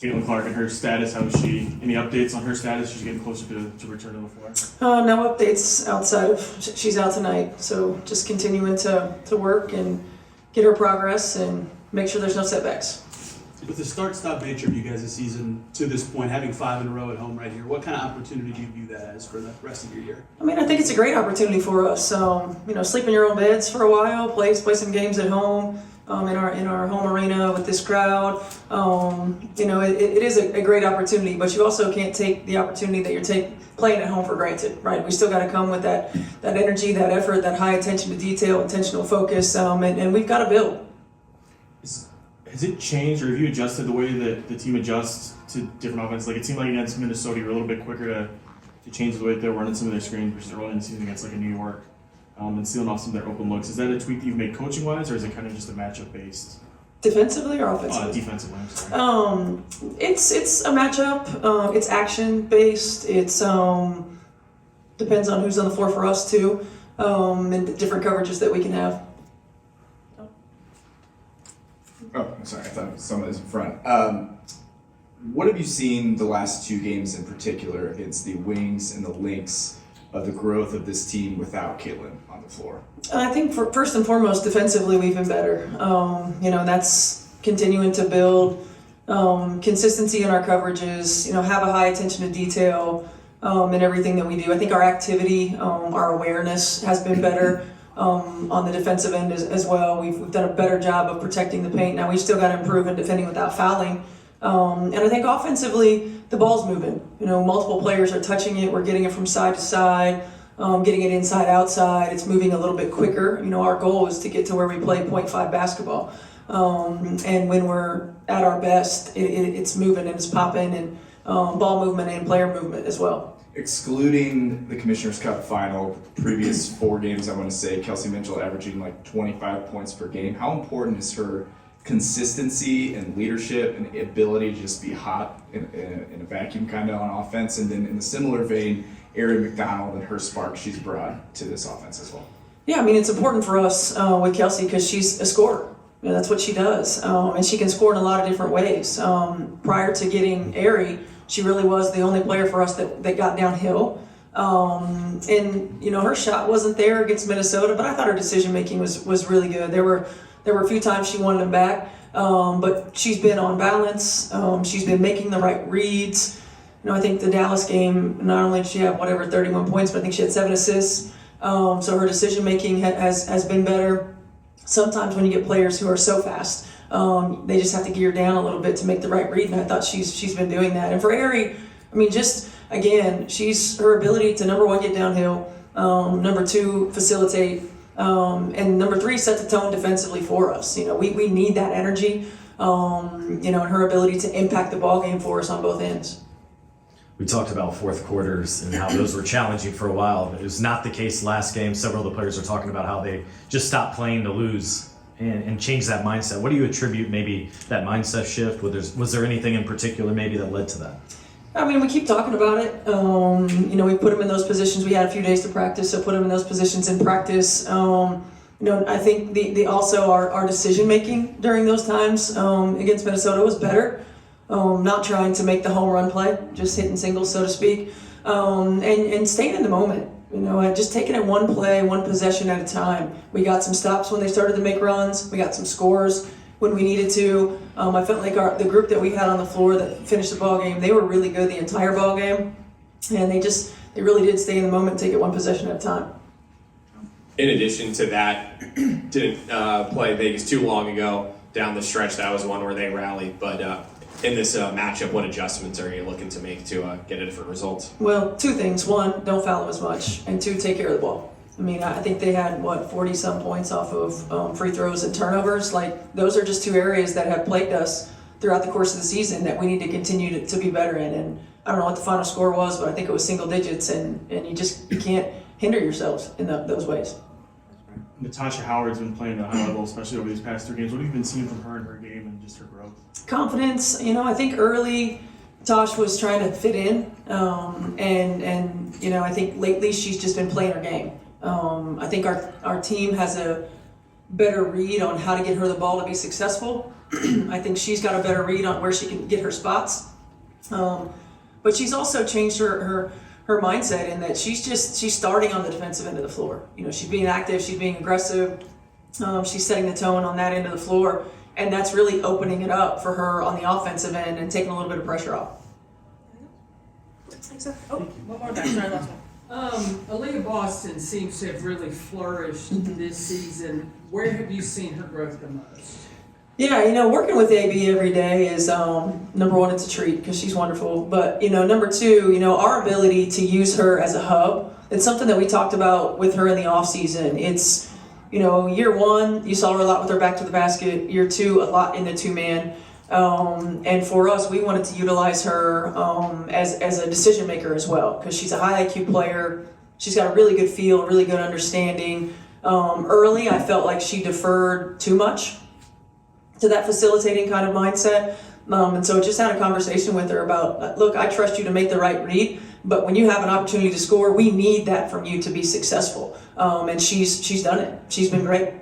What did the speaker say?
Caitlin Clark and her status, how is she? Any updates on her status? She's getting closer to return to the floor. No updates outside of she's out tonight. So just continuing to work and get her progress and make sure there's no setbacks. With the start-stop nature of you guys this season to this point, having 5 in a row at home right here, what kind of opportunity do you view that as for the rest of your year? I mean, I think it's a great opportunity for us. Sleep in your own beds for a while, play some games at home, in our home arena with this crowd. It is a great opportunity, but you also can't take the opportunity that you're playing at home for granted, right? We still got to come with that energy, that effort, that high attention to detail, intentional focus, and we've got to build. Has it changed, or have you adjusted the way that the team adjusts to different offenses? Like, it seemed like against Minnesota, you were a little bit quicker to change the way that they're running some of their screens versus early in the season against like a New York, and sealing off some of their open looks. Is that a tweak that you've made coaching-wise, or is it kind of just a matchup-based? Defensively or offensively? Defensively, I'm sorry. It's a matchup. It's action-based. It's depends on who's on the floor for us too, and the different coverages that we can have. Oh, I'm sorry. I thought someone was in front. What have you seen the last 2 games in particular against the Wings and the Lynx of the growth of this team without Caitlin on the floor? I think first and foremost, defensively, we've been better. That's continuing to build consistency in our coverages. Have a high attention to detail in everything that we do. I think our activity, our awareness has been better. On the defensive end as well. We've done a better job of protecting the paint. Now we've still got to improve in defending without fouling. And I think offensively, the ball's moving. Multiple players are touching it. We're getting it from side to side, getting it inside, outside. It's moving a little bit quicker. Our goal is to get to where we play .5 basketball. And when we're at our best, it's moving and it's popping, and ball movement and player movement as well. Excluding the Commissioner's Cup final, previous 4 games, I want to say Kelsey Mitchell averaging like 25 points per game. How important is her consistency and leadership and ability to just be hot in a vacuum kind of on offense? And then in a similar vein, Aari McDonald and her spark she's brought to this offense as well. Yeah, I mean, it's important for us with Kelsey because she's a scorer. That's what she does. And she can score in a lot of different ways. Prior to getting Aari, she really was the only player for us that got downhill. Her shot wasn't there against Minnesota, but I thought her decision making was really good. There were a few times she wanted him back, but she's been on balance. She's been making the right reads. I think the Dallas game, not only did she have 31 points, but I think she had 7 assists. So her decision making has been better. Sometimes when you get players who are so fast, they just have to gear down a little bit to make the right read, and I thought she's been doing that. And for Aari, I mean, just again, she's her ability to, number 1, get downhill, number 2, facilitate, and number 3, set the tone defensively for us. We need that energy, and her ability to impact the ball game for us on both ends. We talked about fourth quarters and how those were challenging for a while. It was not the case last game. Several of the players are talking about how they just stopped playing to lose and change that mindset. What do you attribute maybe that mindset shift? Was there anything in particular maybe that led to that? I mean, we keep talking about it. We put them in those positions. We had a few days to practice, so put them in those positions in practice. I think the also our decision making during those times against Minnesota was better. Not trying to make the home run play, just hitting singles, so to speak, and staying in the moment. Just taking it one play, one possession at a time. We got some stops when they started to make runs. We got some scores when we needed to. I felt like the group that we had on the floor that finished the ball game, they were really good the entire ball game, and they really did stay in the moment and take it one possession at a time. In addition to that, didn't play Vegas too long ago. Down the stretch, that was one where they rallied, but in this matchup, what adjustments are you looking to make to get a different result? Well, 2 things. 1, don't foul them as much, and 2, take care of the ball. I mean, I think they had, 40-some points off of free throws and turnovers. Like, those are just 2 areas that have plagued us throughout the course of the season that we need to continue to be better in. And I don't know what the final score was, but I think it was single digits, and you can't hinder yourselves in those ways. Natasha Howard's been playing at a high level, especially over these past 3 games. What have you been seeing from her in her game and just her growth? Confidence. I think early Tosh was trying to fit in, and I think lately she's just been playing her game. I think our team has a better read on how to get her the ball to be successful. I think she's got a better read on where she can get her spots. But she's also changed her mindset in that she's starting on the defensive end of the floor. You know, she's being active, she's being aggressive, she's setting the tone on that end of the floor, and that's really opening it up for her on the offensive end and taking a little bit of pressure off. Oh, one more back. Sorry, last one. Aaliyah Boston seems to have really flourished this season. Where have you seen her growth the most? Yeah, you know, working with AB every day is number one, it's a treat because she's wonderful. But you know, number two, you know, our ability to use her as a hub. It's something that we talked about with her in the off season. It's, you know, year one, you saw her a lot with her back to the basket. Year two, a lot in the two-man. And for us, we wanted to utilize her as a decision maker as well because she's a high IQ player. She's got a really good feel, really good understanding. Early, I felt like she deferred too much to that facilitating kind of mindset. And so just had a conversation with her about, look, I trust you to make the right read, but when you have an opportunity to score, we need that from you to be successful. And she's done it. She's been great.